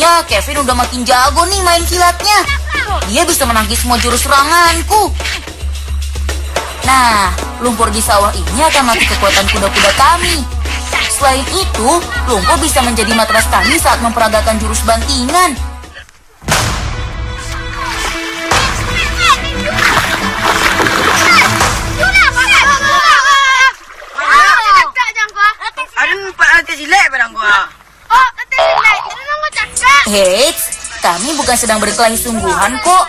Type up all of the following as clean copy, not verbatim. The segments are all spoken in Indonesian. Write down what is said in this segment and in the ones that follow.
Sepertinya Kevin udah makin jago nih main kilatnya. Dia bisa menangkis semua jurus seranganku. Nah, lumpur di sawah ini akan melatih kekuatan kuda-kuda kami. Selain itu, lumpur bisa menjadi matras kami saat memperagakan jurus bantingan. Heits, kami bukan sedang berkelahi sungguhan kok.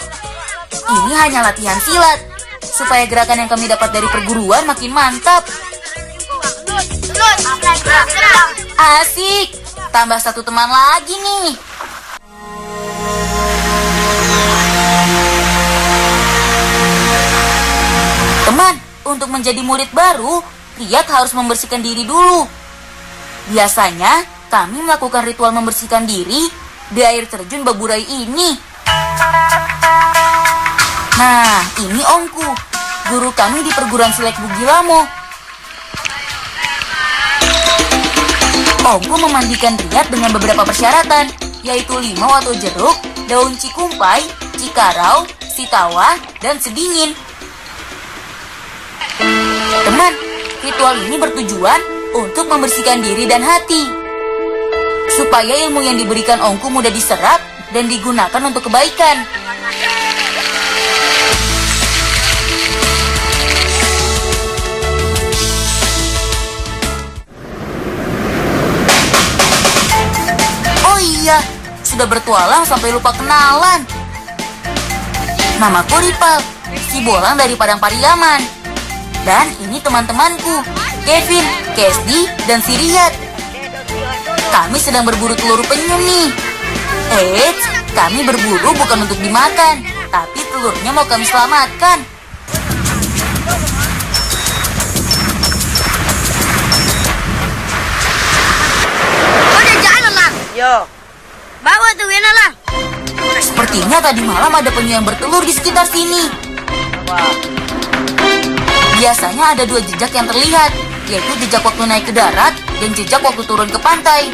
Ini hanya latihan silat, supaya gerakan yang kami dapat dari perguruan makin mantap. Asik, tambah satu teman lagi nih. Teman, untuk menjadi murid baru, Riyad harus membersihkan diri dulu. Biasanya, kami melakukan ritual membersihkan diri di air terjun Baburai ini. Nah, ini omku, guru kami di perguruan silat Bugilamo. Omku memandikan Riyad dengan beberapa persyaratan, yaitu 5 wato jeruk, daun cikumpai, cikarau, sitawa, dan sedingin. Teman, ritual ini bertujuan untuk membersihkan diri dan hati, supaya ilmu yang diberikan omku mudah diserap dan digunakan untuk kebaikan. Oh iya, sudah bertualang sampai lupa kenalan. Namaku Ripal, si bolang dari Padang Pariaman. Dan ini teman-temanku, Kevin, Kesdi, dan si Riyad. Kami sedang berburu telur penyu nih. Eits, kami berburu bukan untuk dimakan, tapi telurnya mau kami selamatkan. Udah jalan lah. Yo, Bawa tuh Wena lah. Sepertinya tadi malam ada penyu yang bertelur di sekitar sini. apa? Biasanya ada 2 jejak yang terlihat, yaitu jejak waktu naik ke darat dan jejak waktu turun ke pantai.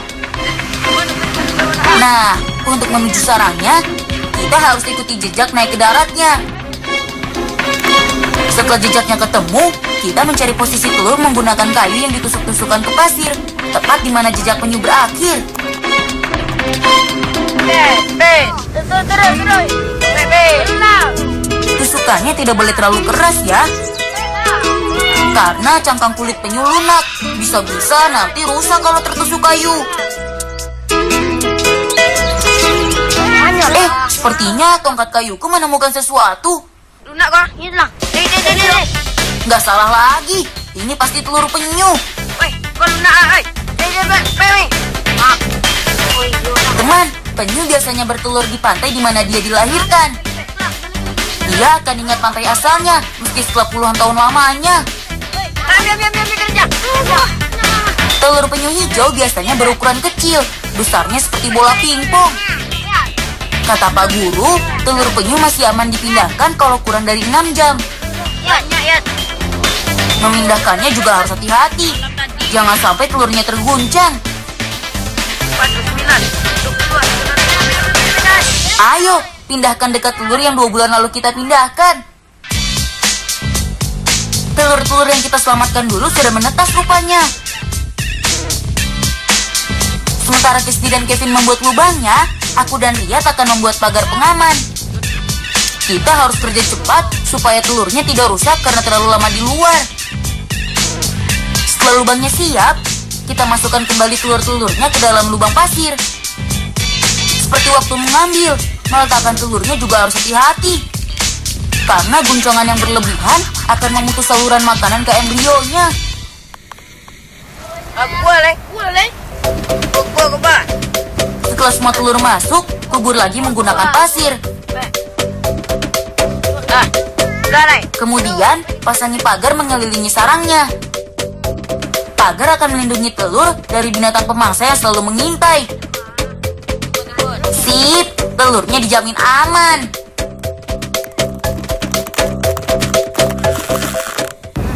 Nah, untuk menuju sarangnya, kita harus ikuti jejak naik ke daratnya. Setelah jejaknya ketemu, kita mencari posisi telur menggunakan kayu yang ditusuk-tusukkan ke pasir, tepat di mana jejak penyu berakhir. Tusukannya tidak boleh terlalu keras ya, karena cangkang kulit penyu lunak. Bisa-bisa nanti rusak kalau tertusuk kayu. Sepertinya tongkat kayuku menemukan sesuatu. Lunak kok, ini lah. Nggak salah lagi, ini pasti telur penyu. Woi, kau lunak, Teman, penyu biasanya bertelur di pantai di mana dia dilahirkan. Dia akan ingat pantai asalnya, meski setelah puluhan tahun lamanya. Telur penyu hijau biasanya berukuran kecil, besarnya seperti bola pingpong. Kata Pak Guru, telur penyu masih aman dipindahkan kalau kurang dari 6 jam. Memindahkannya juga harus hati-hati, jangan sampai telurnya terguncang. Ayo, pindahkan dekat telur yang 2 bulan lalu kita pindahkan. Telur-telur yang kita selamatkan dulu sudah menetas rupanya. Sementara Kesdi dan Kevin membuat lubangnya, aku dan Riyad akan membuat pagar pengaman. Kita harus kerja cepat supaya telurnya tidak rusak karena terlalu lama di luar. Setelah lubangnya siap, kita masukkan kembali telur-telurnya ke dalam lubang pasir. Seperti waktu mengambil, meletakkan telurnya juga harus hati-hati, karena guncangan yang berlebihan akan memutus saluran makanan ke embrionya. Boleh. Setelah semua telur masuk, kubur lagi menggunakan pasir. Kemudian, pasangi pagar mengelilingi sarangnya. Pagar akan melindungi telur dari binatang pemangsa yang selalu mengintai. Sip, telurnya dijamin aman.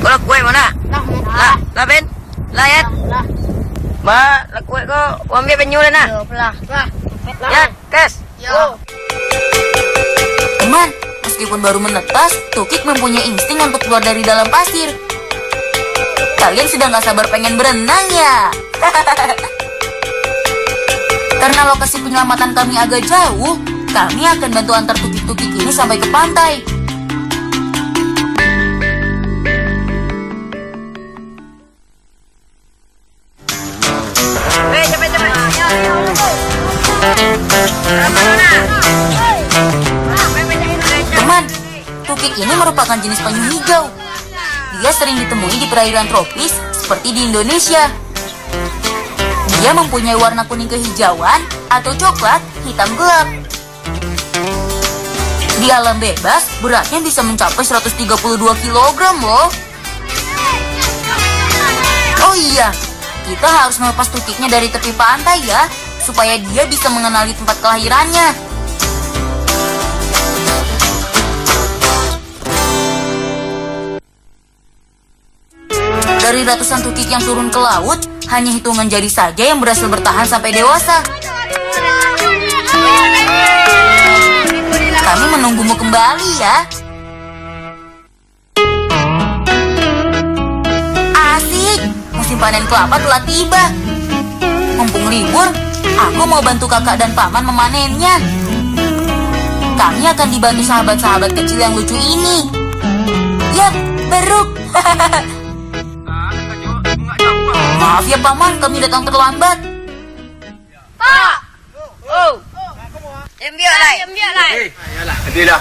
Kalau kue mana? Lah Ben, layat. Ma, lah kue ko, wamge penyu na. Ya, kes. Yo. Teman, meskipun baru menetas, Tukik mempunyai insting untuk keluar dari dalam pasir. Kalian sudah gak sabar pengen berenang ya? Karena lokasi penyelamatan kami agak jauh, kami akan bantu antar Tukik-Tukik ini sampai ke pantai. Cepet. Teman, Tukik ini merupakan jenis penyu hijau. Dia sering ditemui di perairan tropis seperti di Indonesia. Dia mempunyai warna kuning kehijauan atau coklat hitam gelap. Di alam bebas, beratnya bisa mencapai 132 kg loh. Oh iya, kita harus melepas Tukiknya dari tepi pantai ya, supaya dia bisa mengenali tempat kelahirannya. Dari ratusan Tukik yang turun ke laut, hanya hitungan jari saja yang berhasil bertahan sampai dewasa. Kami menunggumu kembali ya. Asik, musim panen kelapa telah tiba. Mumpung libur, aku mau bantu kakak dan paman memanennya. Kami akan dibantu sahabat-sahabat kecil yang lucu ini. Yap, beruk. Maaf ya paman, kami datang terlambat. Pak. Oh. Em biar lai. Nanti dah.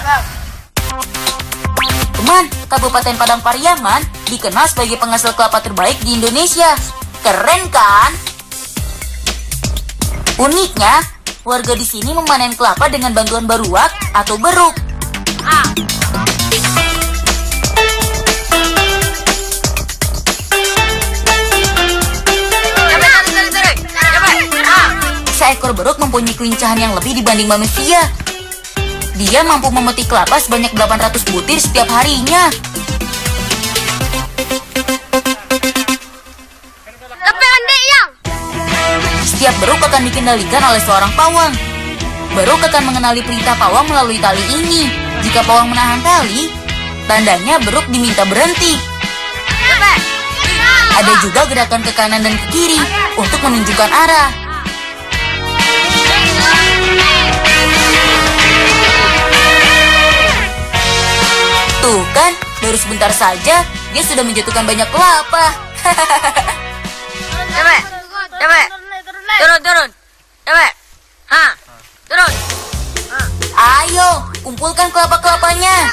Teman, Kabupaten Padang Pariaman dikenal sebagai penghasil kelapa terbaik di Indonesia. Keren kan? Uniknya, warga di sini memanen kelapa dengan bantuan baruak atau beruk. Seekor beruk mempunyai kelincahan yang lebih dibanding manusia. Dia mampu memetik kelapa sebanyak 800 butir setiap harinya. Tapi andek yang. Setiap beruk akan dikendalikan oleh seorang pawang. Beruk akan mengenali perintah pawang melalui tali ini. Jika pawang menahan tali, tandanya beruk diminta berhenti. Ada juga gerakan ke kanan dan ke kiri untuk menunjukkan arah. Tuh kan, baru sebentar saja dia sudah menjatuhkan banyak kelapa. Cepet. Turun. Cepet. Turun. Ayo, kumpulkan kelapa-kelapanya.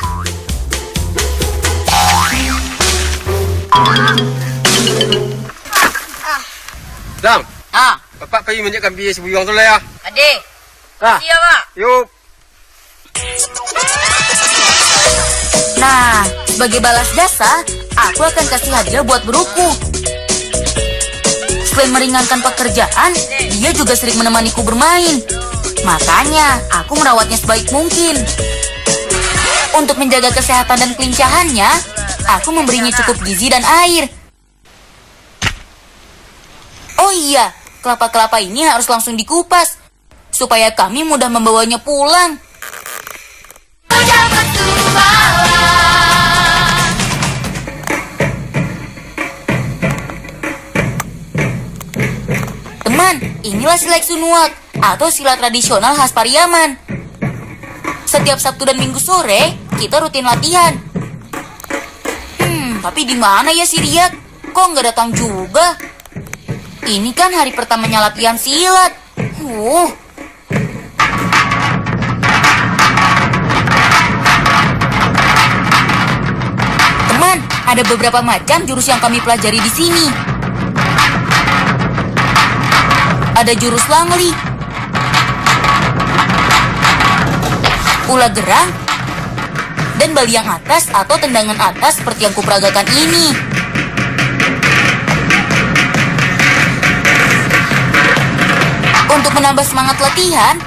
Dam, Ah, bapak pergi menyiapkan biaya sebuyung tu lah ya. adik. Ha. Siapa? Yuk. Nah, sebagai balas jasa, aku akan kasih hadiah buat beruku. Selain meringankan pekerjaan, dia juga sering menemaniku bermain. Makanya, aku merawatnya sebaik mungkin. Untuk menjaga kesehatan dan kelincahannya, aku memberinya cukup gizi dan air. Oh iya, kelapa-kelapa ini harus langsung dikupas, supaya kami mudah membawanya pulang. Teman, inilah silat sunuak atau silat tradisional khas Pariaman. Setiap Sabtu dan Minggu sore, kita rutin latihan. Tapi di mana ya si Riyad? Kok nggak datang juga? Ini kan hari pertamanya latihan silat. Teman, ada beberapa macam jurus yang kami pelajari di sini. Ada jurus langli, ulah gerang, dan baliang atas atau tendangan atas seperti yang kuperagakan ini. Untuk menambah semangat latihan,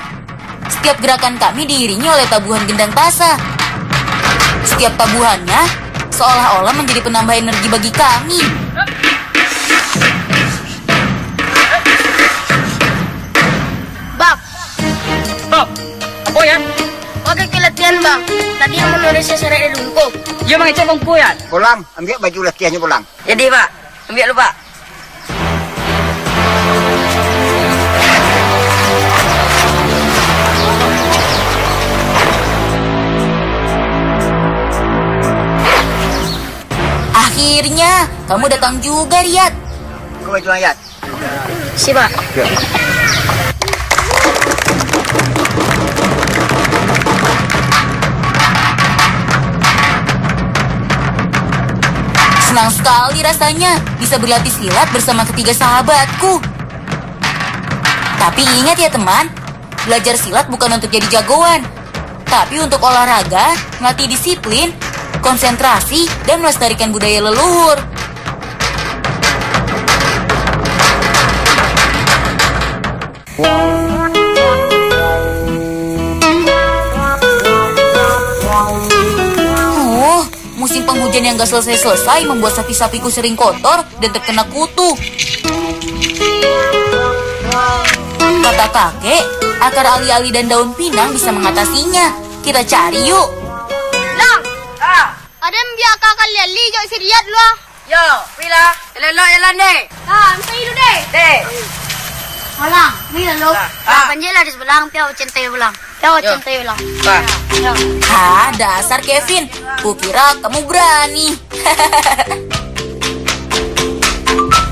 setiap gerakan kami diiringi oleh tabuhan gendang tasa. Setiap tabuhannya seolah-olah menjadi penambah energi bagi kami. Bab, tadi yang menulis seret dulu kok. Dia mengecek bangku ya. Pulang, ambil baju latihannya pulang. Jadi pak, ambil lu pak. Akhirnya, kamu datang juga, Riyad. Kau baju ayat. Si Pak. Senang sekali rasanya bisa berlatih silat bersama ketiga sahabatku. Tapi ingat ya teman, belajar silat bukan untuk jadi jagoan, tapi untuk olahraga, melatih disiplin, konsentrasi, dan melestarikan budaya leluhur. Musim penghujan yang gak selesai-selesai membuat sapi-sapiku sering kotor dan terkena kutu. Kata kakek, akar ali-ali dan daun pinang bisa mengatasinya. Kita cari yuk. Lang. Ada yang biar kakak leli jauh si Riyad lu. Yo, pila, jalan deh. Mesti itu deh. Deh. Malang, ni lalu. Panjela di sebelah, piau cintai ulang. Piau cintai ulang. Pak. Dasar Kevin. Kukira kamu berani.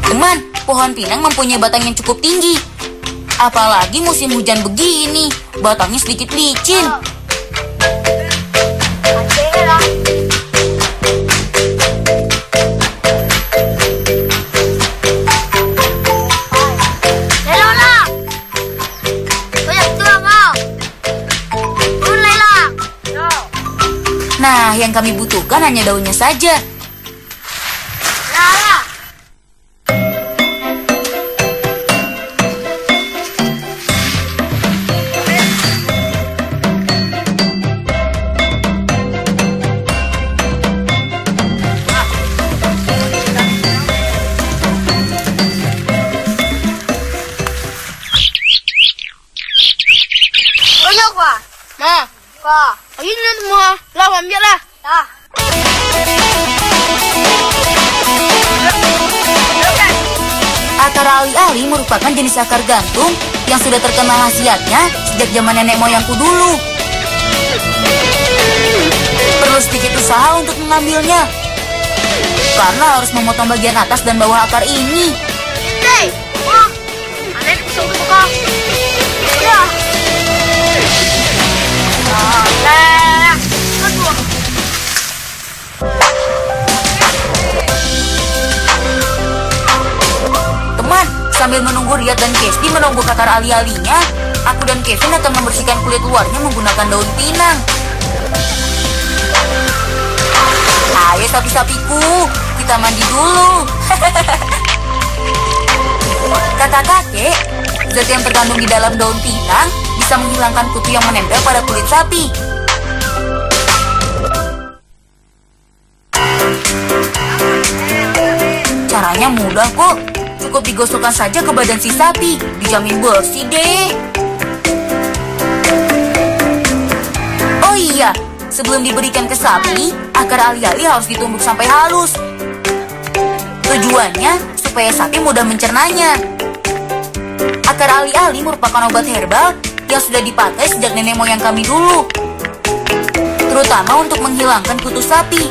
Teman, pohon pinang mempunyai batang yang cukup tinggi. Apalagi musim hujan begini, batangnya sedikit licin. Nah, yang kami butuhkan hanya daunnya saja. Lala. Banyak Pak. Nah, Pak. Ini semua. Lah, ambil lah. Dah. Akar ali-ali merupakan jenis akar gantung yang sudah terkenal khasiatnya sejak zaman nenek moyangku dulu. Perlu sedikit usaha untuk mengambilnya, karena harus memotong bagian atas dan bawah akar ini. Hei, Pak. Ada di pisau buka. Ya. Teman, sambil menunggu Riyad dan Kesti menunggu akar ali-alinya, aku dan Kevin akan membersihkan kulit luarnya menggunakan daun pinang. Ayo sapi-sapiku, kita mandi dulu. Kata kakek, zat yang terkandung di dalam daun pinang bisa menghilangkan kutu yang menempel pada kulit sapi. Caranya mudah kok, cukup digosokkan saja ke badan si sapi, dijamin bersih deh. Oh iya, sebelum diberikan ke sapi, akar ali-ali harus ditumbuk sampai halus. Tujuannya supaya sapi mudah mencernanya. Akar ali-ali merupakan obat herbal yang sudah dipakai sejak nenek moyang kami dulu, terutama untuk menghilangkan kutu sapi.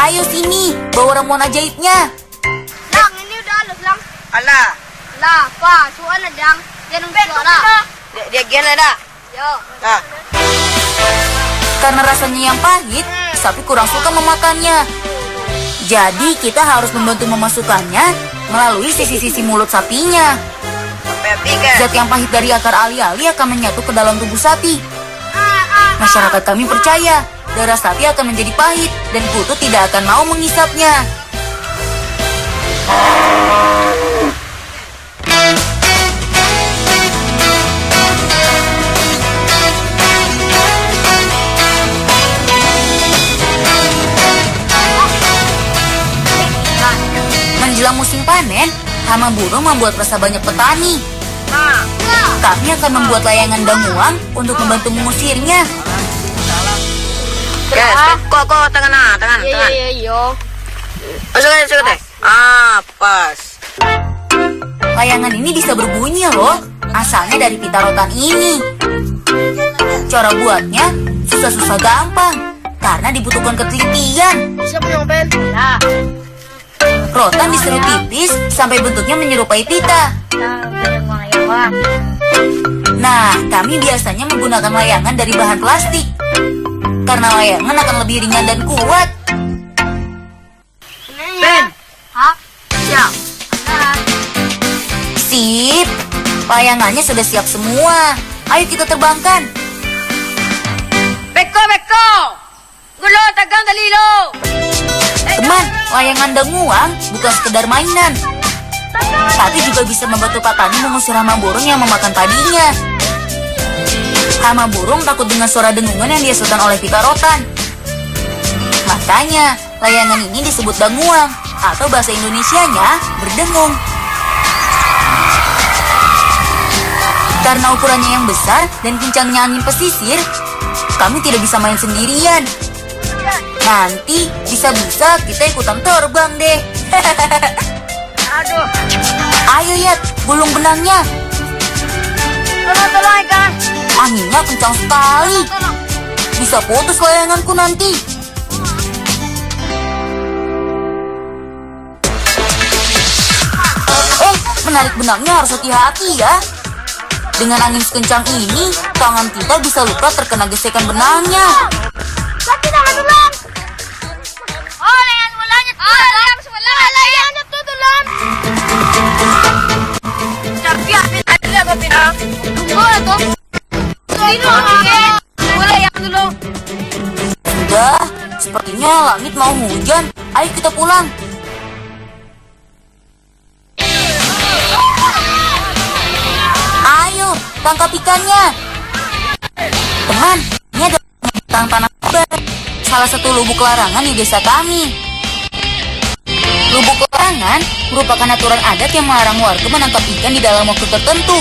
Ayo sini, bawa ramuan ajaibnya. Lang, ini udah halus, Lang. Alah, Lah, Pak. Soal ada yang suara. dia gila dah. Yo. Nah, Karena rasanya yang pahit, sapi kurang suka memakannya. Jadi kita harus membantu memasukkannya melalui sisi-sisi mulut sapinya. sampai pikir. Zat yang pahit dari akar ali-ali akan menyatu ke dalam tubuh sapi. Masyarakat kami percaya darah sapi akan menjadi pahit dan kutu tidak akan mau menghisapnya. Menjelang musim panen, hama burung membuat resah banyak petani. Kami akan membuat layangan danguang untuk membantu mengusirnya. Kok tangan. Iya. Masuk teh. Pas. Layangan ini bisa berbunyi loh. Asalnya dari pita rotan ini. Cara buatnya susah-susah gampang karena dibutuhkan ketelitian. Siapa yang Ben? Ya. Rotan diserut tipis sampai bentuknya menyerupai pita. Nah, kami biasanya menggunakan layangan dari bahan plastik karena layangan akan lebih ringan dan kuat. Ben. Hah? Siap. Sip, layangannya sudah siap semua. Ayo kita terbangkan. Beko. Gulo tagang dalilo. Teman, layangan danguang bukan sekedar mainan, tapi juga bisa membantu petani mengusir hama burung yang memakan padinya. Hama burung takut dengan suara dengungan yang dihasilkan oleh pita rotan. Makanya, layangan ini disebut danguang, atau bahasa Indonesianya berdengung. Karena ukurannya yang besar dan kencangnya angin pesisir, kami tidak bisa main sendirian. Nanti bisa-bisa kita ikutan terbang deh. Aduh. Ayo lihat, gulung benangnya. Tolong ikan. Anginnya kencang sekali. Bisa putus layanganku nanti. Menarik benangnya harus hati-hati ya. Dengan angin sekencang ini, tangan kita bisa luka terkena gesekan benangnya. Sakit tangan tulang. Oh, layangan mulanya tuh. Layangannya tuh tulang. Capek ada apa pinang? Tunggu tuh. Boleh yang dulu. Sudah, sepertinya langit mau hujan. Ayo kita pulang. Ayo, tangkap ikannya. Teman, ini ada tentang tanah lebar. Salah satu lubuk larangan di desa kami. Lubuk larangan merupakan aturan adat yang melarang warga menangkap ikan di dalam waktu tertentu.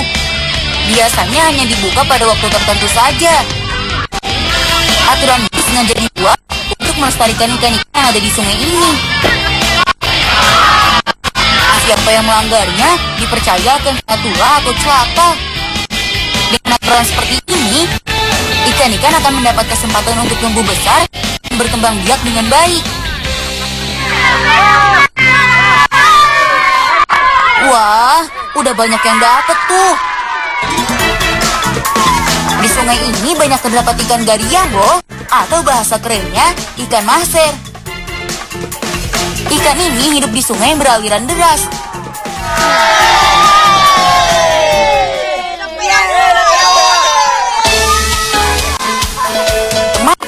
Biasanya hanya dibuka pada waktu tertentu saja. Aturan ini sengaja dibuat untuk melestarikan ikan-ikan yang ada di sungai ini. Siapa yang melanggarnya dipercaya akan kena tulah atau celaka. Dengan aturan seperti ini, ikan-ikan akan mendapat kesempatan untuk tumbuh besar dan berkembang biak dengan baik. Wah, udah banyak yang dapat tuh. Di sungai ini banyak terdapat ikan gariang loh, atau bahasa kerennya ikan maser. Ikan ini hidup di sungai yang beraliran deras.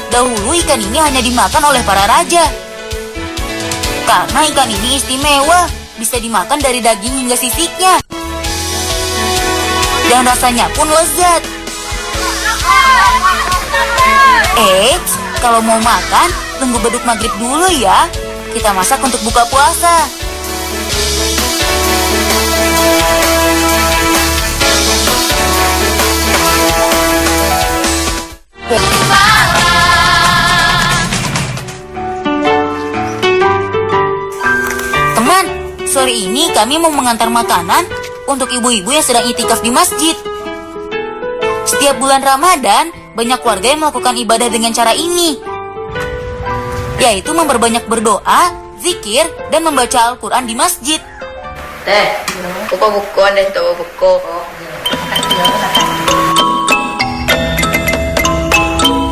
Dahulu ikan ini hanya dimakan oleh para raja. Karena ikan ini istimewa, bisa dimakan dari daging hingga sisiknya. Dan rasanya pun lezat. Eits, kalau mau makan, tunggu beduk maghrib dulu ya. Kita masak untuk buka puasa. Teman, sore ini kami mau mengantar makanan untuk ibu-ibu yang sedang itikaf di masjid. Setiap bulan Ramadan, banyak warga yang melakukan ibadah dengan cara ini, yaitu memperbanyak berdoa, zikir, dan membaca Al-Quran di masjid. Buku deh tuh buku.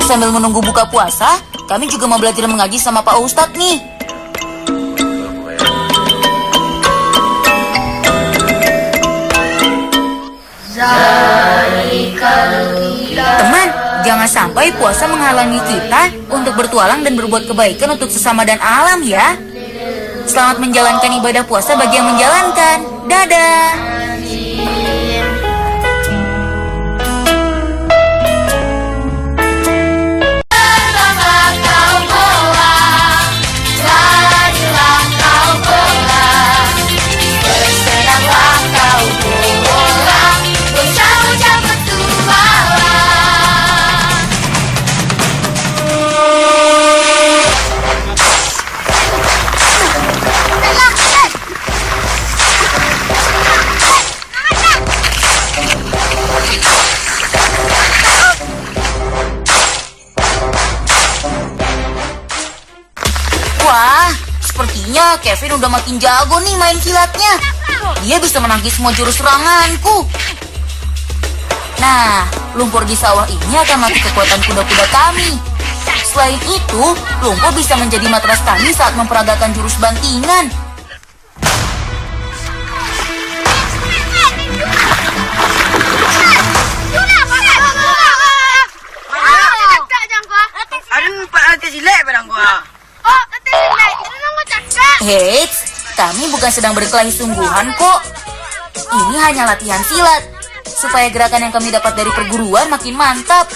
Sambil menunggu buka puasa, kami juga mau belajar mengaji sama Pak Ustadz nih. Teman, jangan sampai puasa menghalangi kita untuk bertualang dan berbuat kebaikan untuk sesama dan alam ya. Selamat menjalankan ibadah puasa bagi yang menjalankan. Dadah. Kevin udah makin jago nih main kilatnya. Dia bisa menangkis semua jurus seranganku. Nah, lumpur di sawah ini akan melatih kekuatan kuda-kuda kami. Selain itu, lumpur bisa menjadi matras kami saat memperagakan jurus bantingan. Heits, kami bukan sedang berkelahi sungguhan kok. Ini hanya latihan silat, supaya gerakan yang kami dapat dari perguruan makin mantap.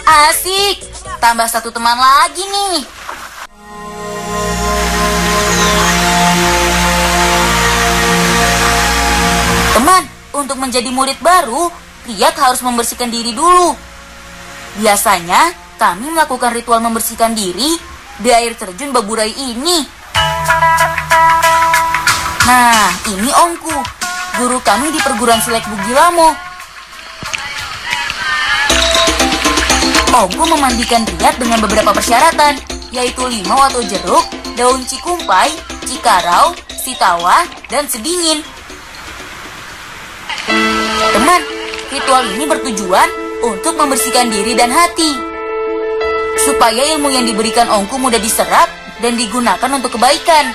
Asik, tambah satu teman lagi nih. Teman, untuk menjadi murid baru, Riyad harus membersihkan diri dulu. Biasanya, kami melakukan ritual membersihkan diri di air terjun Baburai ini. Nah, ini omku, guru kami di perguruan silat Bugilamo. Omku memandikan Riyad dengan beberapa persyaratan, yaitu limau atau jeruk, daun cikumpai, cikarau, sitawa, dan sedingin. Teman, ritual ini bertujuan untuk membersihkan diri dan hati, supaya ilmu yang diberikan omku mudah diserap dan digunakan untuk kebaikan.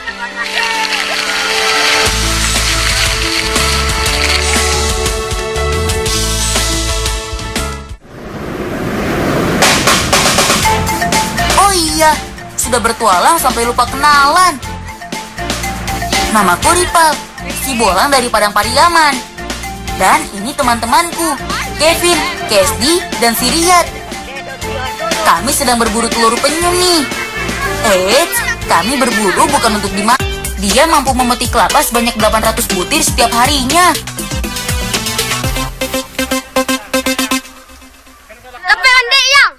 Oh iya, sudah bertualang sampai lupa kenalan. Namaku Ripal, si bolang dari Padang Pariaman. Dan ini teman-temanku, Kevin, Kesdi, dan si Riyad. Kami sedang berburu telur penyu nih. Eits, kami berburu bukan untuk dimakan. Dia mampu memetik kelapa sebanyak 800 butir setiap harinya. Tapi Andi yang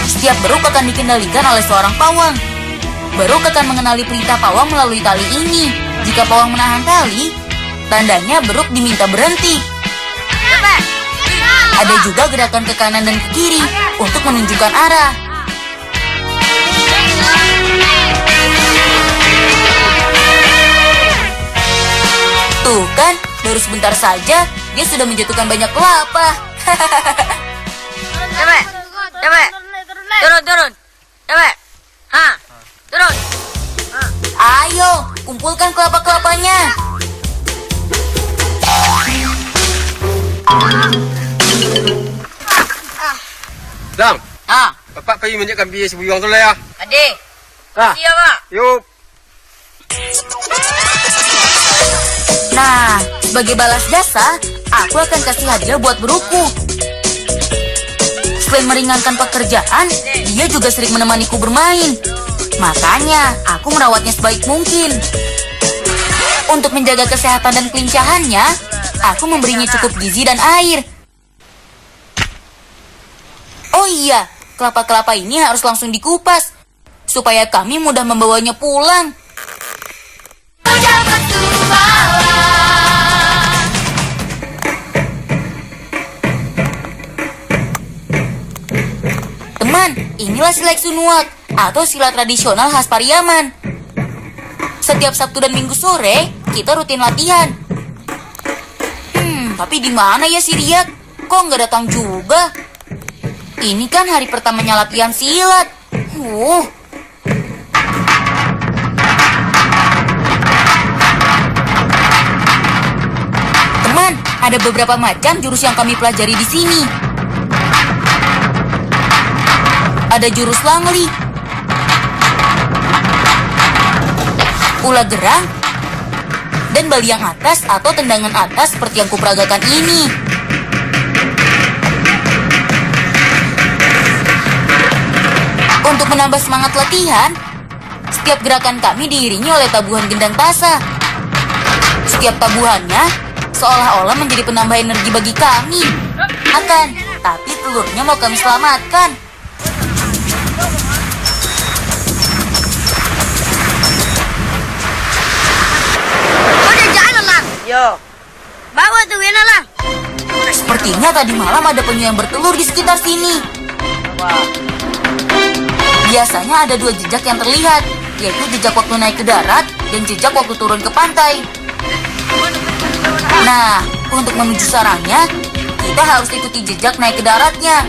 Setiap beruk akan dikendalikan oleh seorang pawang. Beruk akan mengenali perintah pawang melalui tali ini. Jika pawang menahan tali, tandanya beruk diminta berhenti. Ada juga gerakan ke kanan dan ke kiri untuk menunjukkan arah. Tuh kan, baru sebentar saja dia sudah menjatuhkan banyak kelapa. Cepet, cepet. Turun. Cepet. Turun. Ayo, kumpulkan kelapa-kelapanya. Dang, Ah, bapak pergi menjadikan biaya sebuyang tu lah ya. adik. Ah, Siap, Pak. yuk. Nah, sebagai balas jasa, aku akan kasih hadiah buat beruku. Selain meringankan pekerjaan, dia juga sering menemaniku bermain. Makanya, aku merawatnya sebaik mungkin. Untuk menjaga kesehatan dan kelincahannya, aku memberinya cukup gizi dan air. Oh iya, kelapa-kelapa ini harus langsung dikupas, supaya kami mudah membawanya pulang. Teman, inilah silat Sunuak atau silat tradisional khas Pariaman. Setiap Sabtu dan Minggu sore, kita rutin latihan. Tapi di mana ya si Riyad? Kok nggak datang juga? Ini kan hari pertamanya latihan silat. Teman, ada beberapa macam jurus yang kami pelajari di sini. Ada jurus Langli, Ula Gerang, dan baliang atas atau tendangan atas seperti yang kuperagakan ini. Untuk menambah semangat latihan, setiap gerakan kami diiringi oleh tabuhan gendang tasa. Setiap tabuhannya seolah-olah menjadi penambah energi bagi kami. Tapi telurnya mau kami selamatkan. Yo. Bawa tuh Wina lah. Sepertinya tadi malam ada penyu yang bertelur di sekitar sini. Biasanya ada 2 jejak yang terlihat, yaitu jejak waktu naik ke darat dan jejak waktu turun ke pantai. Nah, untuk menuju sarangnya, kita harus ikuti jejak naik ke daratnya.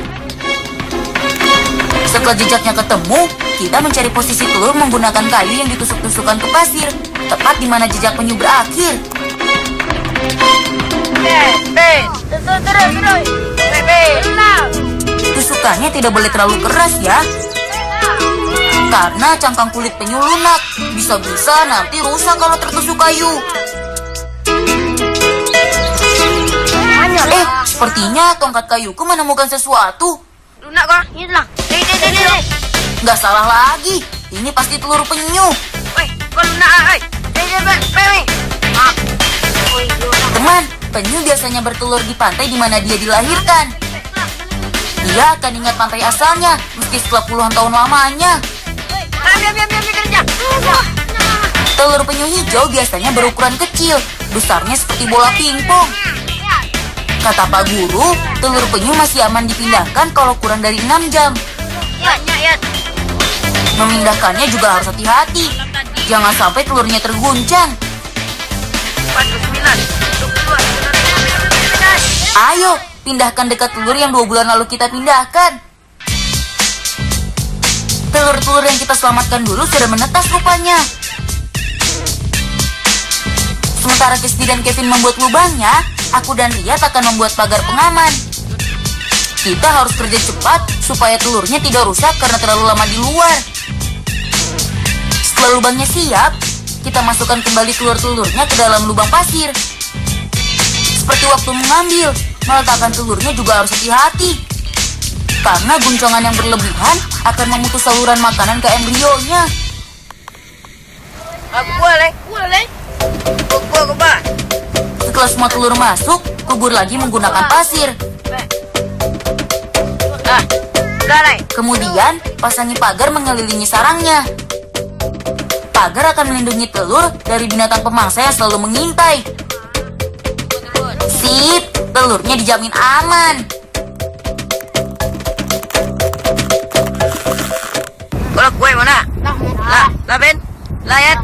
Setelah jejaknya ketemu, kita mencari posisi telur menggunakan kayu yang ditusuk-tusukkan ke pasir, tepat di mana jejak penyu berakhir. Tusukannya tidak boleh terlalu keras ya, karena cangkang kulit penyu lunak. Bisa-bisa nanti rusak kalau tertusuk kayu. Sepertinya tongkat kayuku menemukan sesuatu. Lunak kah? Ini lah. Nggak salah lagi, ini pasti telur penyu. Woi, kau lunak, Teman, penyu biasanya bertelur di pantai di mana dia dilahirkan. Dia akan ingat pantai asalnya, meski setelah puluhan tahun lamanya. Telur penyu hijau biasanya berukuran kecil, besarnya seperti bola pingpong. Kata Pak Guru, telur penyu masih aman dipindahkan kalau kurang dari 6 jam. Memindahkannya juga harus hati-hati, jangan sampai telurnya terguncang. Ayo, pindahkan dekat telur yang 2 bulan lalu kita pindahkan. Telur-telur yang kita selamatkan dulu sudah menetas rupanya. Sementara Kesdi dan Kevin membuat lubangnya, aku dan Riyad akan membuat pagar pengaman. Kita harus kerja cepat supaya telurnya tidak rusak karena terlalu lama di luar. Setelah lubangnya siap, kita masukkan kembali telur-telurnya ke dalam lubang pasir. Seperti waktu mengambil, meletakkan telurnya juga harus hati-hati, karena guncangan yang berlebihan akan memutus saluran makanan ke embrionya. Setelah semua telur masuk, kubur lagi menggunakan pasir. Kemudian, pasangi pagar mengelilingi sarangnya. Pagar akan melindungi telur dari binatang pemangsa yang selalu mengintai. Sip, telurnya dijamin aman. Kalau kue mana? Lah Ben, lah ya.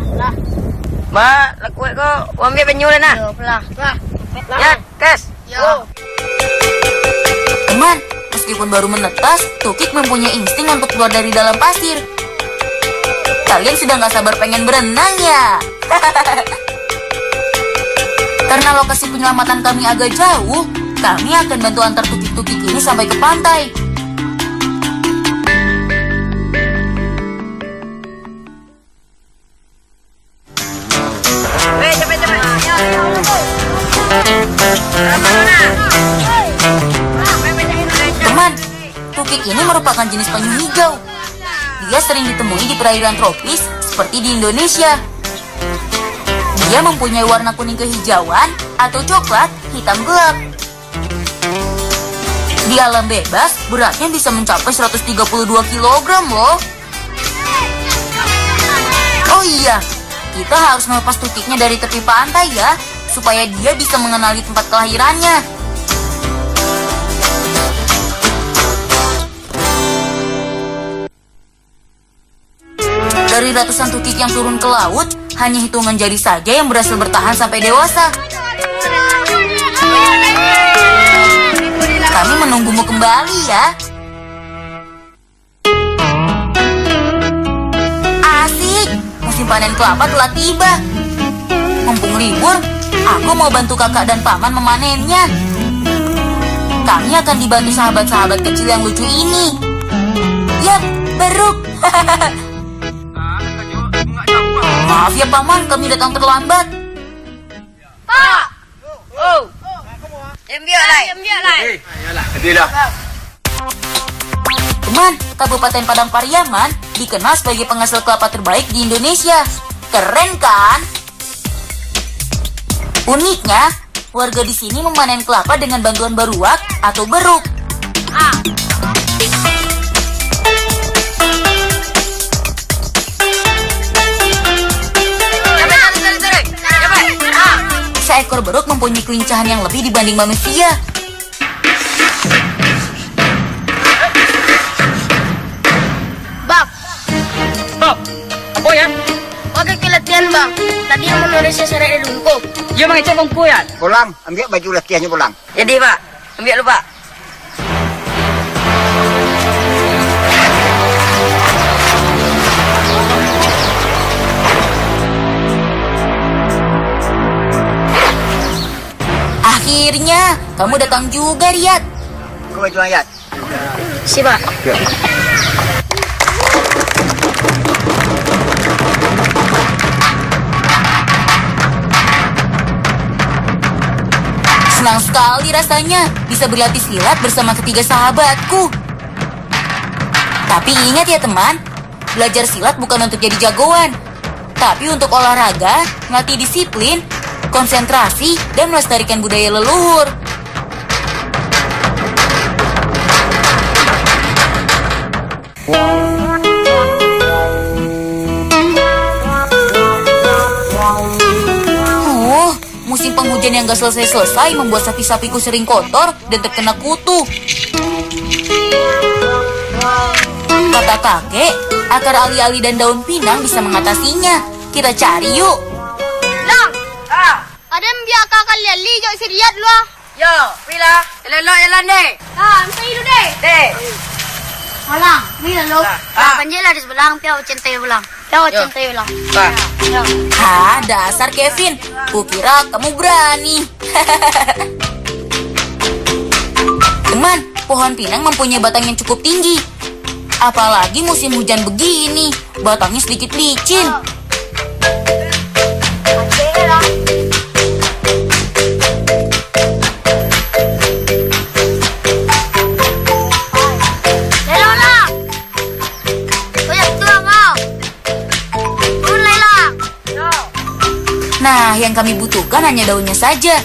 Ba, lah kue ko, ambil penyu lah nah. Ya, Kes. Teman, meskipun baru menetas, Tukik mempunyai insting untuk keluar dari dalam pasir. Kalian sudah gak sabar pengen berenang ya? Karena lokasi penyelamatan kami agak jauh, kami akan bantu antar Tukik-Tukik ini sampai ke pantai. Teman, Tukik ini merupakan jenis penyu hijau. Dia sering ditemui di perairan tropis seperti di Indonesia. Dia mempunyai warna kuning kehijauan atau coklat hitam gelap. Di alam bebas, beratnya bisa mencapai 132 kg loh. Oh iya, kita harus melepas Tukiknya dari tepi pantai ya, supaya dia bisa mengenali tempat kelahirannya. Dari ratusan Tukik yang turun ke laut, hanya hitungan jari saja yang berhasil bertahan sampai dewasa. Kami menunggumu kembali ya. Asik, musim panen kelapa telah tiba. Mumpung libur, aku mau bantu kakak dan paman memanennya. Kami akan dibantu sahabat-sahabat kecil yang lucu ini. Yap, beruk. Maaf ya paman, kami datang terlambat. Pak! Oh. Em biar lại. Tidak. Teman, Kabupaten Padang Pariaman dikenal sebagai penghasil kelapa terbaik di Indonesia. Keren kan? Uniknya, warga di sini memanen kelapa dengan bantuan baruak atau beruk. Seekor beruk mempunyai kelincahan yang lebih dibanding manusia. Bang, Bang, tadi yang menulis seret di lungkup. Dia mengecek bangku ya? Pulang, ambil baju latihannya pulang. Jadi Pak, ambil lu Pak. Akhirnya, kamu datang juga, Riyad. Ke baju ayat. Si Pak. Senang sekali rasanya bisa berlatih silat bersama ketiga sahabatku. Tapi ingat ya teman, belajar silat bukan untuk jadi jagoan, tapi untuk olahraga, melatih disiplin, konsentrasi, dan melestarikan budaya leluhur. Musim penghujan yang gak selesai-selesai membuat sapi-sapiku sering kotor dan terkena kutu. Kata kakek, akar ali-ali dan daun pinang bisa mengatasinya. Kita cari yuk. Lang, ada yang biar kakak leli jauh si Riyad lu. Yo, Pila, jalan deh. Saya itu deh. Deh. Malang, ni lah lu. Panjela di sebelah, piau cintai ulang. Piau cintai ulang. Pak. Dasar Kevin. Kukira kamu berani. Teman, pohon pinang mempunyai batang yang cukup tinggi. Apalagi musim hujan begini, batangnya sedikit licin. Nah, yang kami butuhkan hanya daunnya saja.